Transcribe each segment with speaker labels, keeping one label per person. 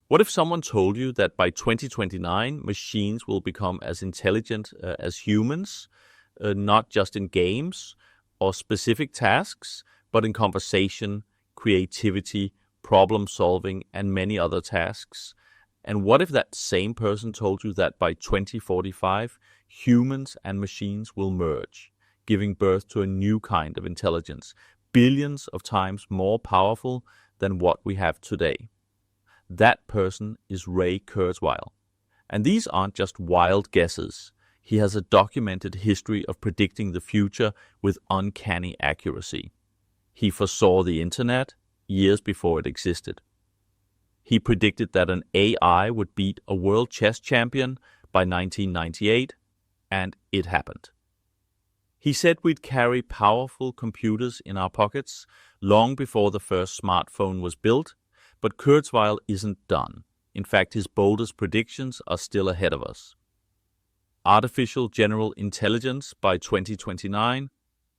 Speaker 1: What if someone told you that by 2029, machines will become as intelligent as humans, not just in games or specific tasks, but in conversation, creativity, problem solving, and many other tasks? And what if that same person told you that by 2045, humans and machines will merge, giving birth to a new kind of intelligence, billions of times more powerful than what we have today? That person is Ray Kurzweil. And these aren't just wild guesses. He has a documented history of predicting the future with uncanny accuracy. He foresaw the internet years before it existed. He predicted that an AI would beat a world chess champion by 1998, and it happened. He said we'd carry powerful computers in our pockets long before the first smartphone was built, but Kurzweil isn't done. In fact, his boldest predictions are still ahead of us. Artificial general intelligence by 2029,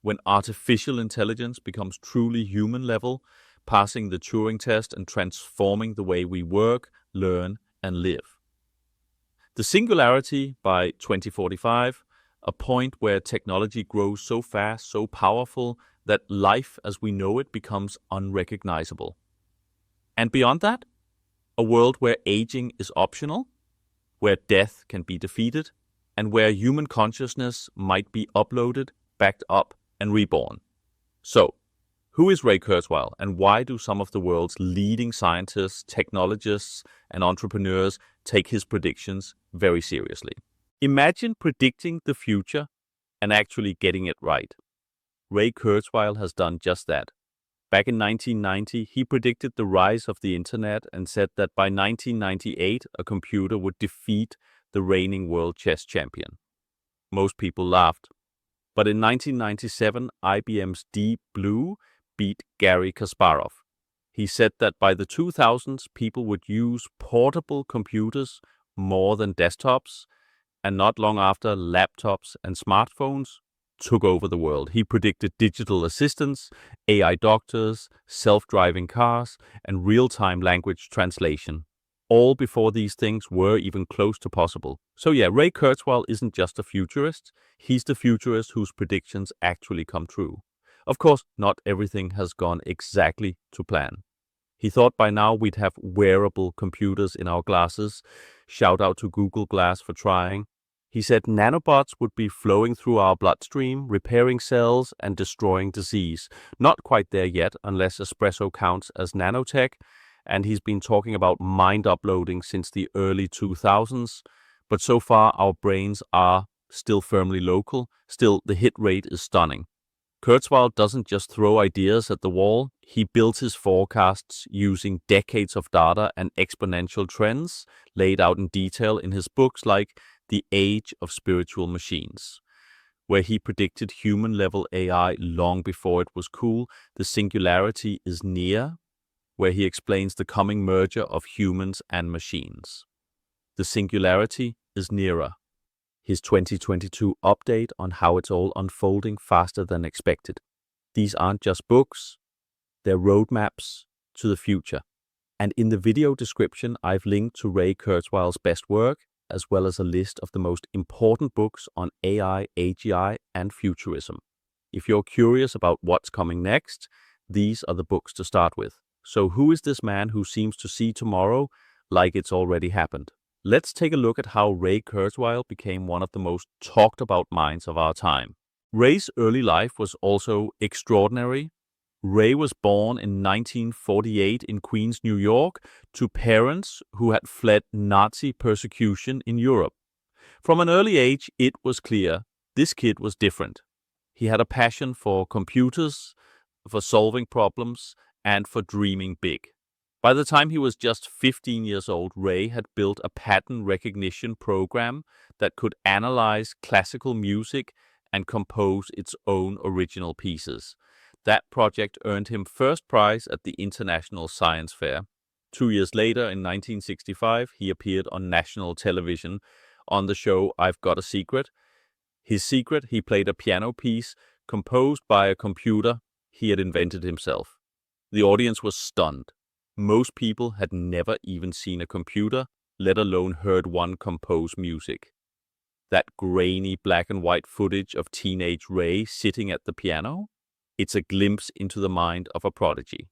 Speaker 1: when artificial intelligence becomes truly human level, passing the Turing test and transforming the way we work, learn, and live. The Singularity by 2045, a point where technology grows so fast, so powerful, that life as we know it becomes unrecognizable. And beyond that, a world where aging is optional, where death can be defeated, and where human consciousness might be uploaded, backed up, and reborn. So, who is Ray Kurzweil, and why do some of the world's leading scientists, technologists, and entrepreneurs take his predictions very seriously? Imagine predicting the future and actually getting it right. Ray Kurzweil has done just that. Back in 1990, he predicted the rise of the internet and said that by 1998, a computer would defeat the reigning world chess champion. Most people laughed. But in 1997, IBM's Deep Blue beat Garry Kasparov. He said that by the 2000s, people would use portable computers more than desktops, and not long after, laptops and smartphones took over the world. He predicted digital assistants, AI doctors, self-driving cars, and real-time language translation, all before these things were even close to possible. So yeah, Ray Kurzweil isn't just a futurist, he's the futurist whose predictions actually come true. Of course, not everything has gone exactly to plan. He thought by now we'd have wearable computers in our glasses. Shout out to Google Glass for trying. He said nanobots would be flowing through our bloodstream, repairing cells and destroying disease. Not quite there yet, unless espresso counts as nanotech, and he's been talking about mind uploading since the early 2000s. But so far, our brains are still firmly local. Still, the hit rate is stunning. Kurzweil doesn't just throw ideas at the wall. He builds his forecasts using decades of data and exponential trends laid out in detail in his books like The Age of Spiritual Machines, where he predicted human-level AI long before it was cool. The Singularity Is Near, where he explains the coming merger of humans and machines. The Singularity Is Nearer, his 2022 update on how it's all unfolding faster than expected. These aren't just books, they're roadmaps to the future. And in the video description, I've linked to Ray Kurzweil's best work, as well as a list of the most important books on AI, AGI, and futurism. If you're curious about what's coming next, these are the books to start with. So who is this man who seems to see tomorrow like it's already happened? Let's take a look at how Ray Kurzweil became one of the most talked about minds of our time. Ray's early life was also extraordinary. Ray was born in 1948 in Queens, New York, to parents who had fled Nazi persecution in Europe. From an early age, it was clear this kid was different. He had a passion for computers, for solving problems, and for dreaming big. By the time he was just 15 years old, Ray had built a pattern recognition program that could analyze classical music and compose its own original pieces. That project earned him first prize at the International Science Fair. 2 years later, in 1965, he appeared on national television on the show I've Got a Secret. His secret, he played a piano piece composed by a computer he had invented himself. The audience was stunned. Most people had never even seen a computer, let alone heard one compose music. That grainy black and white footage of teenage Ray sitting at the piano, it's a glimpse into the mind of a prodigy,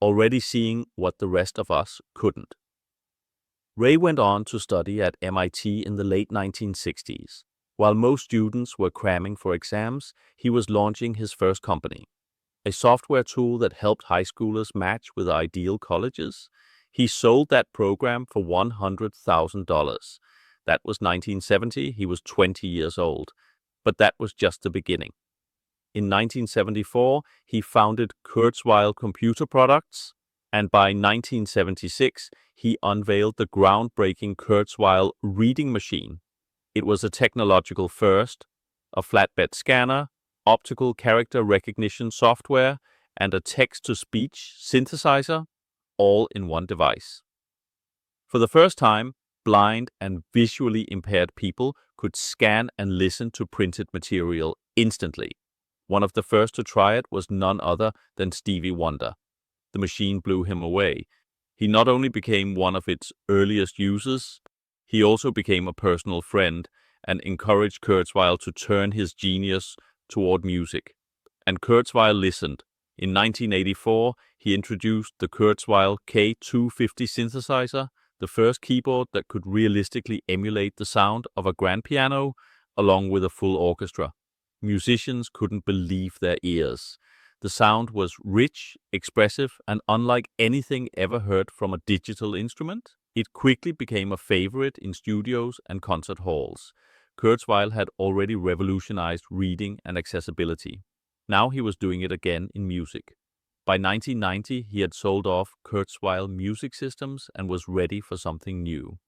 Speaker 1: already seeing what the rest of us couldn't. Ray went on to study at MIT in the late 1960s. While most students were cramming for exams, he was launching his first company, a software tool that helped high schoolers match with ideal colleges. He sold that program for $100,000. That was 1970. He was 20 years old. But that was just the beginning. In 1974, he founded Kurzweil Computer Products, and by 1976, he unveiled the groundbreaking Kurzweil reading machine. It was a technological first, a flatbed scanner, optical character recognition software, and a text-to-speech synthesizer, all in one device. For the first time, blind and visually impaired people could scan and listen to printed material instantly. One of the first to try it was none other than Stevie Wonder. The machine blew him away. He not only became one of its earliest users, he also became a personal friend and encouraged Kurzweil to turn his genius toward music. And Kurzweil listened. In 1984, he introduced the Kurzweil K250 synthesizer, the first keyboard that could realistically emulate the sound of a grand piano, along with a full orchestra. Musicians couldn't believe their ears. The sound was rich, expressive, and unlike anything ever heard from a digital instrument. It quickly became a favorite in studios and concert halls. Kurzweil had already revolutionized reading and accessibility. Now he was doing it again in music. By 1990, he had sold off Kurzweil Music Systems and was ready for something new.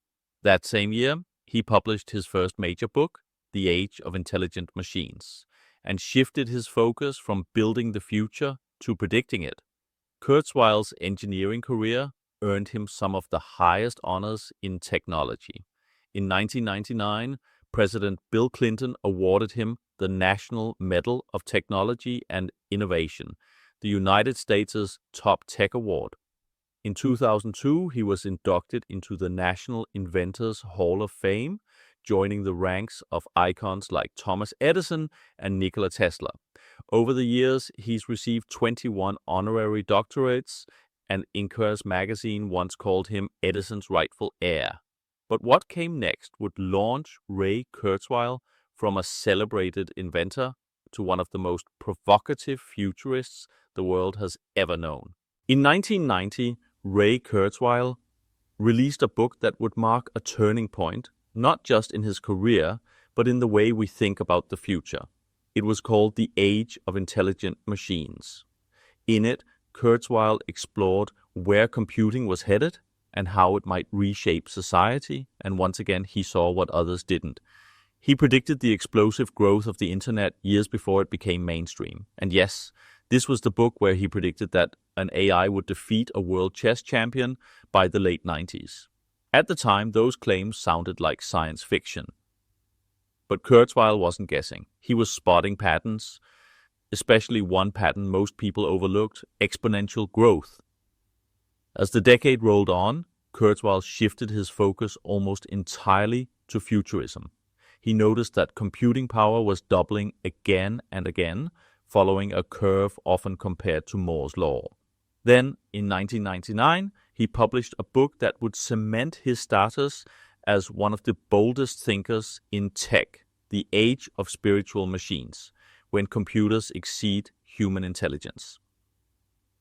Speaker 1: That same year, he published his first major book, The Age of Intelligent Machines, and shifted his focus from building the future to predicting it. Kurzweil's engineering career earned him some of the highest honors in technology. In 1999, President Bill Clinton awarded him the National Medal of Technology and Innovation, the United States' top tech award. In 2002, he was inducted into the National Inventors Hall of Fame, joining the ranks of icons like Thomas Edison and Nikola Tesla. Over the years, he's received 21 honorary doctorates, and Inquirer magazine once called him Edison's rightful heir. But what came next would launch Ray Kurzweil from a celebrated inventor to one of the most provocative futurists the world has ever known. In 1990, Ray Kurzweil released a book that would mark a turning point, not just in his career, but in the way we think about the future. It was called The Age of Intelligent Machines. In it, Kurzweil explored where computing was headed and how it might reshape society, and once again he saw what others didn't. He predicted the explosive growth of the internet years before it became mainstream. And yes, this was the book where he predicted that an AI would defeat a world chess champion by the late 90s. At the time, those claims sounded like science fiction. But Kurzweil wasn't guessing. He was spotting patterns, especially one pattern most people overlooked: exponential growth. As the decade rolled on, Kurzweil shifted his focus almost entirely to futurism. He noticed that computing power was doubling again and again, following a curve often compared to Moore's law. Then, in 1999, he published a book that would cement his status as one of the boldest thinkers in tech, The Age of Spiritual Machines, when computers exceed human intelligence.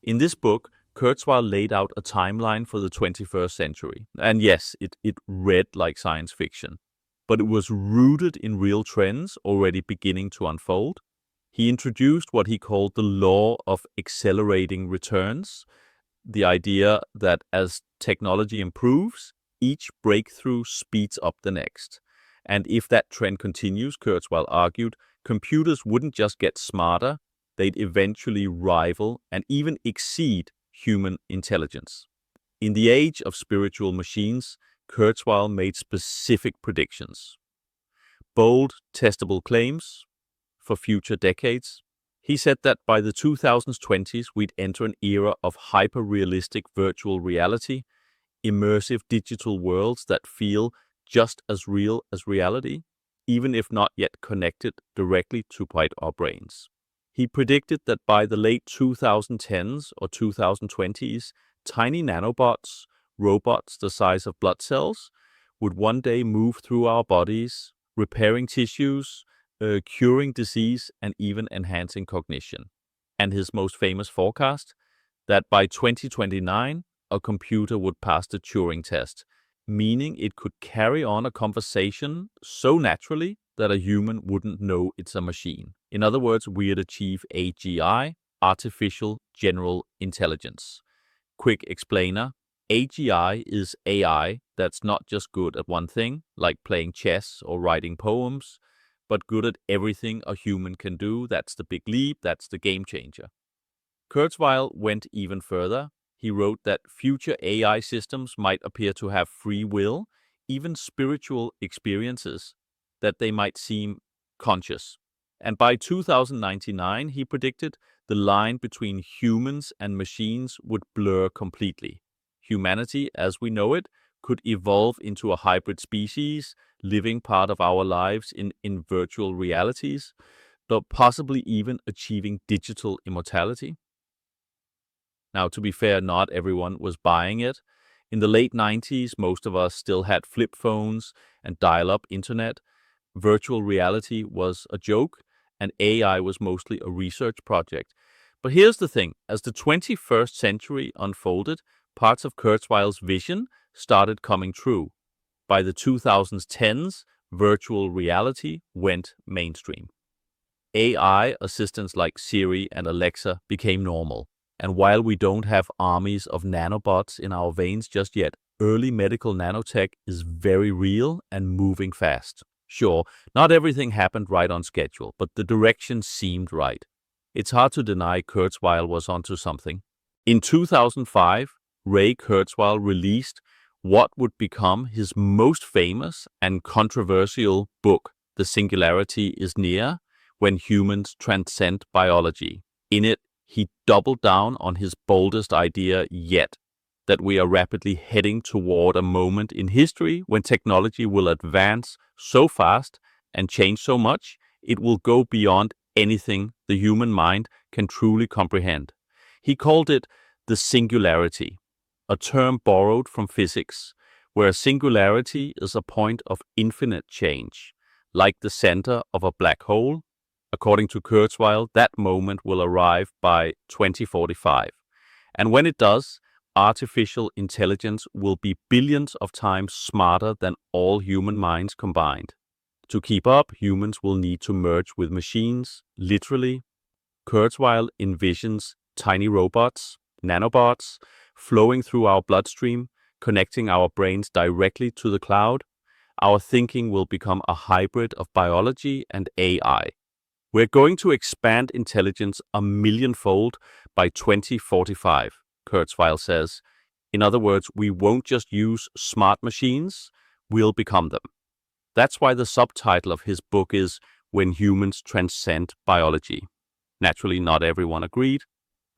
Speaker 1: In this book, Kurzweil laid out a timeline for the 21st century. And yes, it read like science fiction, but it was rooted in real trends already beginning to unfold. He introduced what he called the law of accelerating returns, the idea that as technology improves, each breakthrough speeds up the next. And if that trend continues, Kurzweil argued, computers wouldn't just get smarter, they'd eventually rival and even exceed human intelligence. In the age of spiritual machines, Kurzweil made specific predictions. Bold, testable claims for future decades. He said that by the 2020s, we'd enter an era of hyper-realistic virtual reality, immersive digital worlds that feel just as real as reality, even if not yet connected directly to our brains. He predicted that by the late 2010s or 2020s, tiny nanobots, robots the size of blood cells, would one day move through our bodies, repairing tissues, curing disease, and even enhancing cognition. And his most famous forecast, that by 2029, a computer would pass the Turing test, meaning it could carry on a conversation so naturally that a human wouldn't know it's a machine. In other words, we'd achieve AGI, artificial general intelligence. Quick explainer, AGI is AI that's not just good at one thing, like playing chess or writing poems, but good at everything a human can do. That's the big leap, that's the game changer. Kurzweil went even further. He wrote that future AI systems might appear to have free will, even spiritual experiences, that they might seem conscious. And by 2099, he predicted the line between humans and machines would blur completely. Humanity, as we know it, could evolve into a hybrid species, living part of our lives in virtual realities, but possibly even achieving digital immortality. Now, to be fair, not everyone was buying it. In the late 90s, most of us still had flip phones and dial-up internet. Virtual reality was a joke, and AI was mostly a research project. But here's the thing. As the 21st century unfolded, parts of Kurzweil's vision started coming true. By the 2010s, virtual reality went mainstream. AI assistants like Siri and Alexa became normal. And while we don't have armies of nanobots in our veins just yet, early medical nanotech is very real and moving fast. Sure, not everything happened right on schedule, but the direction seemed right. It's hard to deny Kurzweil was onto something. In 2005, Ray Kurzweil released what would become his most famous and controversial book, The Singularity Is Near, When Humans Transcend Biology. In it, he doubled down on his boldest idea yet, that we are rapidly heading toward a moment in history when technology will advance so fast and change so much, it will go beyond anything the human mind can truly comprehend. He called it the singularity, a term borrowed from physics, where a singularity is a point of infinite change, like the center of a black hole. According to Kurzweil, that moment will arrive by 2045. And when it does, artificial intelligence will be billions of times smarter than all human minds combined. To keep up, humans will need to merge with machines, literally. Kurzweil envisions tiny robots, nanobots, flowing through our bloodstream, connecting our brains directly to the cloud. Our thinking will become a hybrid of biology and AI. We're going to expand intelligence a millionfold by 2045, Kurzweil says. In other words, we won't just use smart machines, we'll become them. That's why the subtitle of his book is When Humans Transcend Biology. Naturally, not everyone agreed.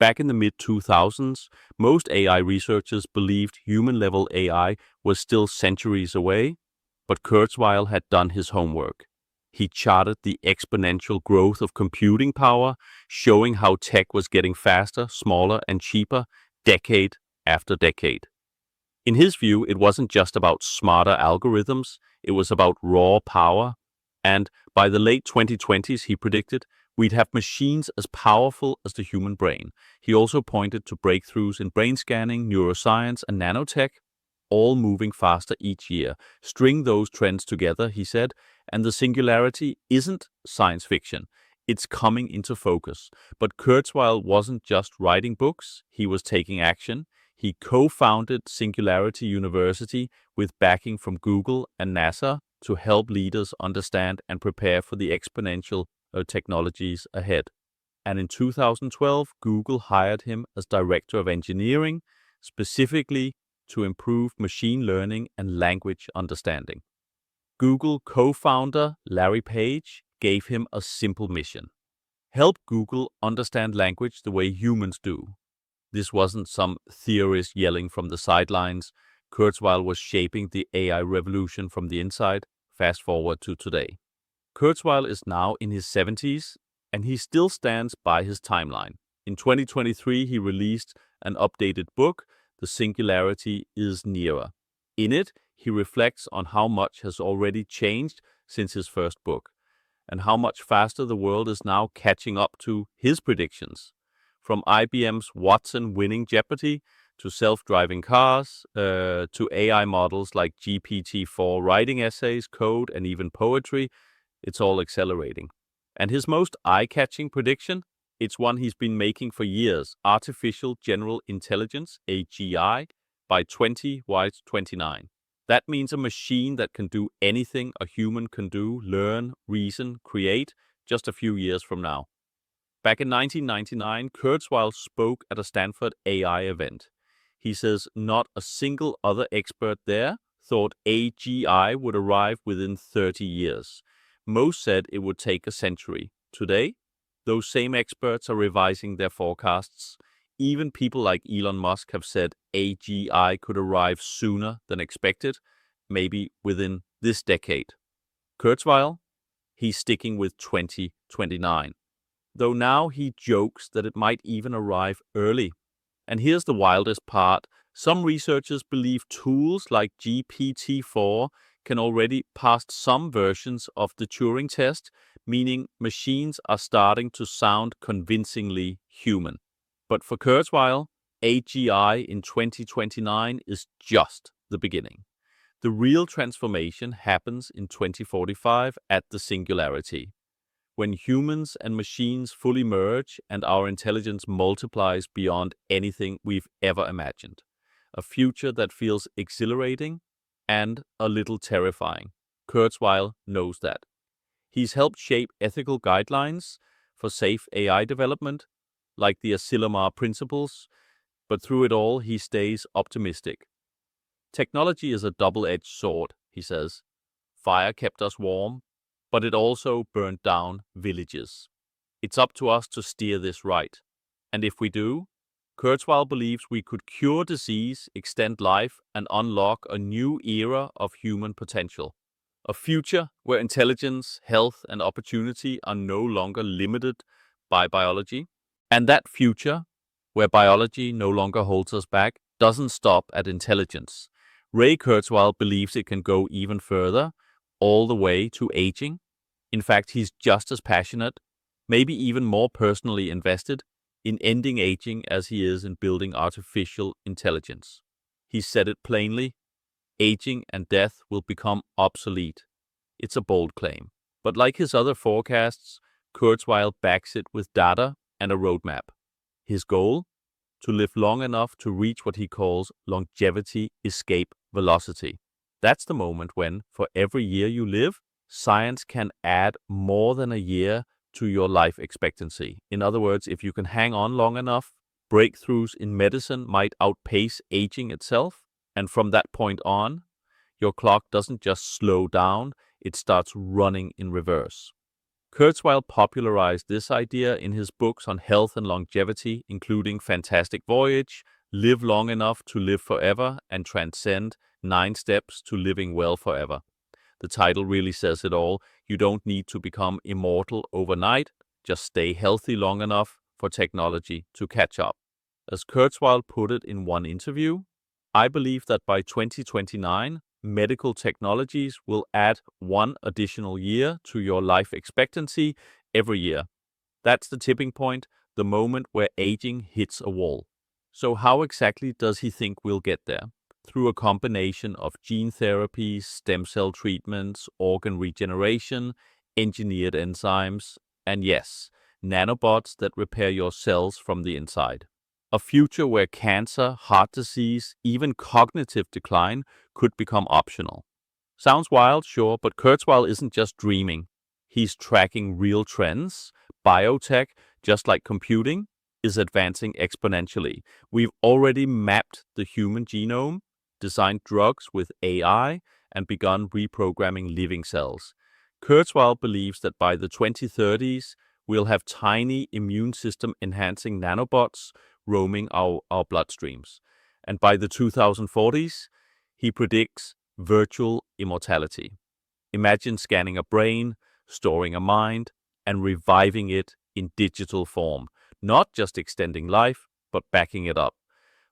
Speaker 1: Back in the mid-2000s, most AI researchers believed human-level AI was still centuries away, but Kurzweil had done his homework. He charted the exponential growth of computing power, showing how tech was getting faster, smaller, and cheaper, decade after decade. In his view, it wasn't just about smarter algorithms, it was about raw power. And by the late 2020s, he predicted, we'd have machines as powerful as the human brain. He also pointed to breakthroughs in brain scanning, neuroscience, and nanotech, all moving faster each year. String those trends together, he said, and the singularity isn't science fiction. It's coming into focus. But Kurzweil wasn't just writing books, he was taking action. He co-founded Singularity University with backing from Google and NASA to help leaders understand and prepare for the exponential technologies ahead. And in 2012, Google hired him as Director of Engineering, specifically to improve machine learning and language understanding. Google co-founder Larry Page gave him a simple mission: Help Google understand language the way humans do. This wasn't some theorist yelling from the sidelines. Kurzweil was shaping the AI revolution from the inside. Fast forward to today. Kurzweil is now in his 70s, and he still stands by his timeline. In 2023, he released an updated book, The Singularity Is Nearer. In it, he reflects on how much has already changed since his first book, and how much faster the world is now catching up to his predictions. From IBM's Watson winning Jeopardy to self-driving cars, to AI models like GPT-4 writing essays, code, and even poetry, it's all accelerating. And his most eye-catching prediction? It's one he's been making for years: artificial general intelligence, AGI, by 2029. That means a machine that can do anything a human can do, learn, reason, create, just a few years from now. Back in 1999, Kurzweil spoke at a Stanford AI event. He says not a single other expert there thought AGI would arrive within 30 years. Most said it would take a century. Today, those same experts are revising their forecasts. Even people like Elon Musk have said AGI could arrive sooner than expected, maybe within this decade. Kurzweil, he's sticking with 2029. Though now he jokes that it might even arrive early. And here's the wildest part. Some researchers believe tools like GPT-4 can already pass some versions of the Turing test, meaning machines are starting to sound convincingly human. But for Kurzweil, AGI in 2029 is just the beginning. The real transformation happens in 2045 at the Singularity, when humans and machines fully merge and our intelligence multiplies beyond anything we've ever imagined. A future that feels exhilarating and a little terrifying. Kurzweil knows that. He's helped shape ethical guidelines for safe AI development, like the Asilomar principles, but through it all, he stays optimistic. Technology is a double-edged sword, he says. Fire kept us warm, but it also burned down villages. It's up to us to steer this right. And if we do, Kurzweil believes we could cure disease, extend life, and unlock a new era of human potential. A future where intelligence, health, and opportunity are no longer limited by biology. And that future, where biology no longer holds us back, doesn't stop at intelligence. Ray Kurzweil believes it can go even further, all the way to aging. In fact, he's just as passionate, maybe even more personally invested, in ending aging as he is in building artificial intelligence. He said it plainly: aging and death will become obsolete. It's a bold claim. But like his other forecasts, Kurzweil backs it with data and a roadmap. His goal? To live long enough to reach what he calls longevity escape velocity. That's the moment when, for every year you live, science can add more than a year to your life expectancy. In other words, if you can hang on long enough, breakthroughs in medicine might outpace aging itself. And from that point on, your clock doesn't just slow down, it starts running in reverse. Kurzweil popularized this idea in his books on health and longevity, including Fantastic Voyage, Live Long Enough to Live Forever, and Transcend: 9 Steps to Living Well Forever. The title really says it all. You don't need to become immortal overnight, just stay healthy long enough for technology to catch up. As Kurzweil put it in one interview, I believe that by 2029, medical technologies will add 1 additional year to your life expectancy every year. That's the tipping point, the moment where aging hits a wall. So how exactly does he think we'll get there? Through a combination of gene therapies, stem cell treatments, organ regeneration, engineered enzymes, and yes, nanobots that repair your cells from the inside. A future where cancer, heart disease, even cognitive decline could become optional. Sounds wild, sure, but Kurzweil isn't just dreaming. He's tracking real trends. Biotech, just like computing, is advancing exponentially. We've already mapped the human genome, designed drugs with AI, and begun reprogramming living cells. Kurzweil believes that by the 2030s, we'll have tiny immune system enhancing nanobots roaming our bloodstreams. And by the 2040s, he predicts virtual immortality. Imagine scanning a brain, storing a mind, and reviving it in digital form, not just extending life, but backing it up.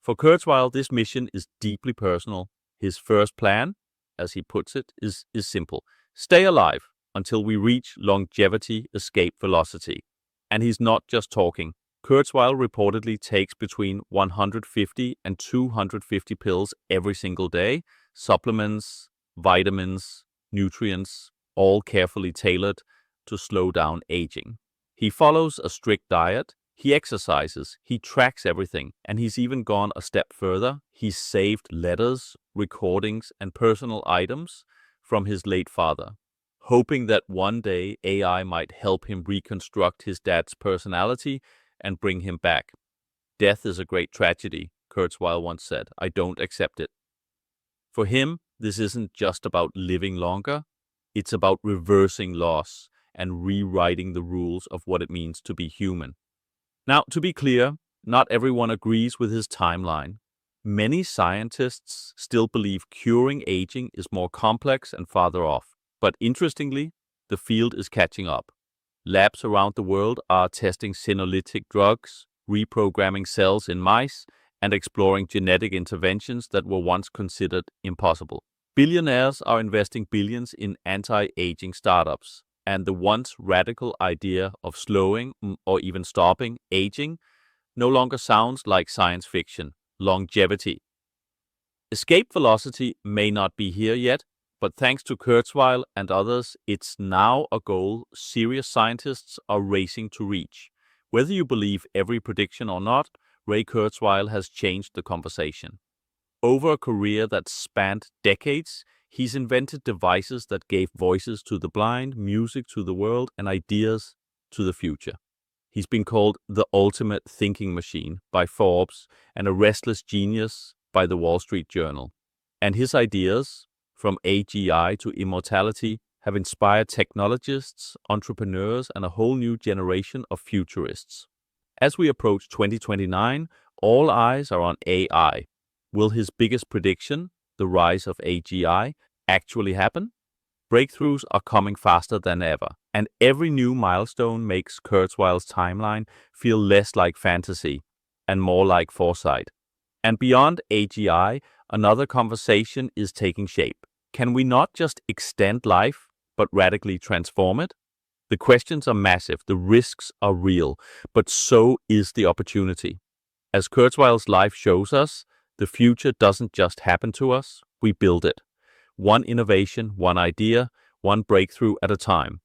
Speaker 1: For Kurzweil, this mission is deeply personal. His first plan, as he puts it, is simple. Stay alive until we reach longevity escape velocity. And he's not just talking. Kurzweil reportedly takes between 150 and 250 pills every single day, supplements, vitamins, nutrients, all carefully tailored to slow down aging. He follows a strict diet, he exercises, he tracks everything, and he's even gone a step further. He's saved letters, recordings, and personal items from his late father, hoping that one day AI might help him reconstruct his dad's personality and bring him back. Death is a great tragedy, Kurzweil once said. I don't accept it. For him, this isn't just about living longer, it's about reversing loss and rewriting the rules of what it means to be human. Now, to be clear, not everyone agrees with his timeline. Many scientists still believe curing aging is more complex and farther off. But interestingly, the field is catching up. Labs around the world are testing senolytic drugs, reprogramming cells in mice, and exploring genetic interventions that were once considered impossible. Billionaires are investing billions in anti-aging startups, and the once radical idea of slowing or even stopping aging no longer sounds like science fiction. Longevity. Escape velocity may not be here yet, but thanks to Kurzweil and others, it's now a goal serious scientists are racing to reach. Whether you believe every prediction or not, Ray Kurzweil has changed the conversation. Over a career that spanned decades, he's invented devices that gave voices to the blind, music to the world, and ideas to the future. He's been called the ultimate thinking machine by Forbes and a restless genius by the Wall Street Journal. And his ideas, from AGI to immortality, have inspired technologists, entrepreneurs, and a whole new generation of futurists. As we approach 2029, all eyes are on AI. Will his biggest prediction, the rise of AGI, actually happen? Breakthroughs are coming faster than ever, and every new milestone makes Kurzweil's timeline feel less like fantasy and more like foresight. And beyond AGI, another conversation is taking shape. Can we not just extend life, but radically transform it? The questions are massive, the risks are real, but so is the opportunity. As Kurzweil's life shows us, the future doesn't just happen to us, we build it. One innovation, one idea, one breakthrough at a time.